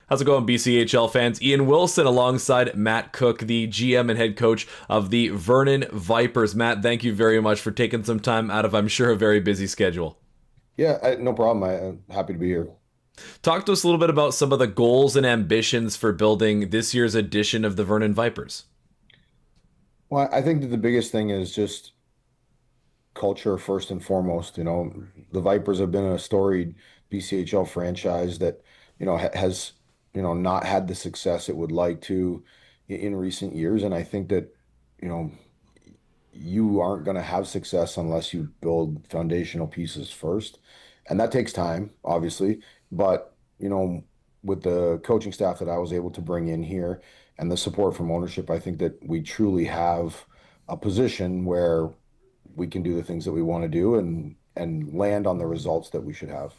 How's it going, BCHL fans? Ian Wilson alongside Matt Cooke, the GM and head coach of the Vernon Vipers. Matt, thank you very much for taking some time out of, I'm sure, a very busy schedule. Yeah, no problem. I'm happy to be here. Talk to us a little bit about some of the goals and ambitions for building this year's edition of the Vernon Vipers. Well, I think that the biggest thing is just culture first and foremost. The Vipers have been a storied BCHL franchise that, has, not had the success it would like to in recent years. And I think that, you know, you aren't going to have success unless you build foundational pieces first. And that takes time, obviously. But, with the coaching staff that I was able to bring in here and the support from ownership, I think that we truly have a position where we can do the things that we want to do and land on the results that we should have.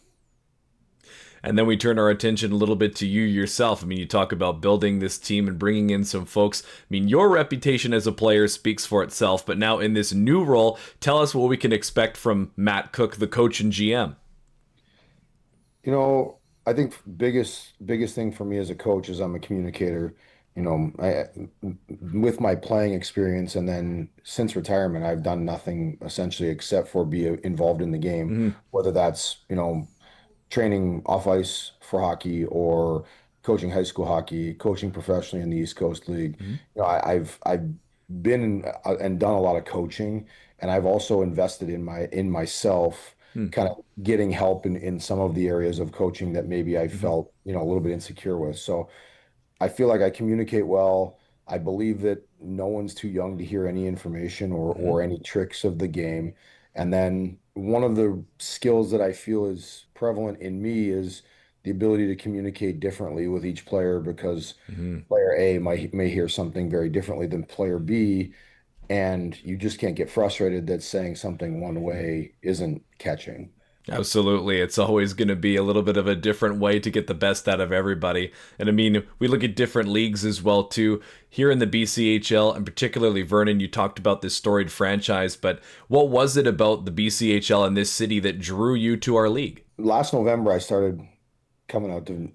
And then we turn our attention a little bit to you yourself. I mean, you talk about building this team and bringing in some folks. I mean, your reputation as a player speaks for itself, but now in this new role, tell us what we can expect from Matt Cooke, the coach and GM. I think biggest thing for me as a coach is I'm a communicator. With my playing experience and then since retirement, I've done nothing essentially except for be involved in the game, Mhm. whether that's, training off ice for hockey or coaching high school hockey, coaching professionally in the East Coast League. Mhm. I've been and done a lot of coaching, and I've also invested in myself, Mhm. kind of getting help in some of the areas of coaching that maybe I Mhm. felt, a little bit insecure with. So I feel like I communicate well. I believe that no one's too young to hear any information Mhm. or any tricks of the game. And then one of the skills that I feel is prevalent in me is the ability to communicate differently with each player because Mhm. player A may hear something very differently than player B, and you just can't get frustrated that saying something one way isn't catching. Absolutely. It's always going to be a little bit of a different way to get the best out of everybody. And I mean, we look at different leagues as well too. Here in the BCHL and particularly Vernon, you talked about this storied franchise, but what was it about the BCHL in this city that drew you to our league? Last November, I started coming out to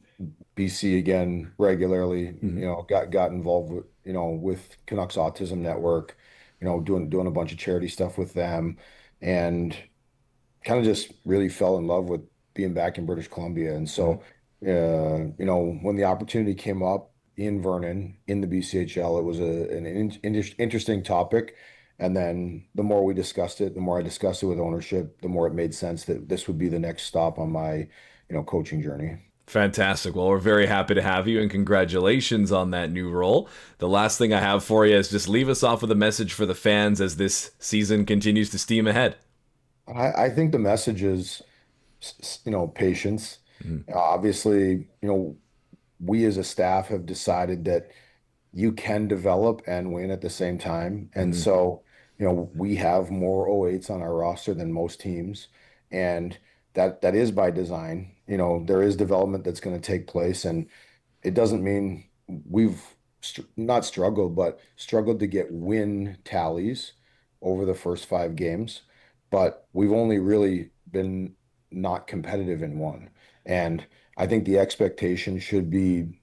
BC again regularly. Mhm. Got involved with Canucks Autism Network, doing a bunch of charity stuff with them, and kind of just really fell in love with being back in British Columbia. And Mhm. so, when the opportunity came up in Vernon in the BCHL, it was an interesting topic. And then the more we discussed it, the more I discussed it with ownership, the more it made sense that this would be the next stop on my, coaching journey. Fantastic. Well, we're very happy to have you and congratulations on that new role. The last thing I have for you is just leave us off with a message for the fans as this season continues to steam ahead. I think the message is, patience. Mhm. Obviously, we as a staff have decided that you can develop and win at the same time. And Mhm. so, we have more O8s on our roster than most teams. And that is by design. There is development that's going to take place. And it doesn't mean we've not struggled, but struggled to get win tallies over the first 5 games. But we've only really been not competitive in one. And I think the expectation should be,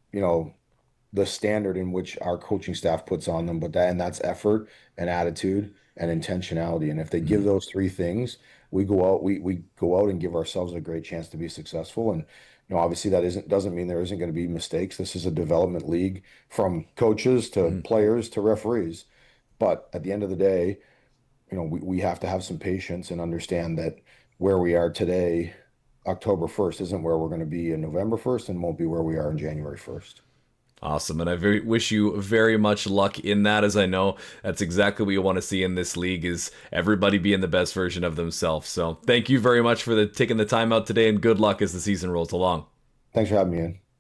the standard in which our coaching staff puts on them, but that's effort and attitude and intentionality. And if they give Mhm. those three things, we go out and give ourselves a great chance to be successful. And obviously that isn't doesn't mean there isn't going to be mistakes. This is a development league from coaches to Mhm. players to referees. But at the end of the day, we have to have some patience and understand that where we are today, October 1st, isn't where we're going to be in November 1st and won't be where we are in January 1st. Awesome. And wish you very much luck in that, as I know that's exactly what you want to see in this league is everybody being the best version of themselves. So thank you very much for taking the time out today and good luck as the season rolls along. Thanks for having me in.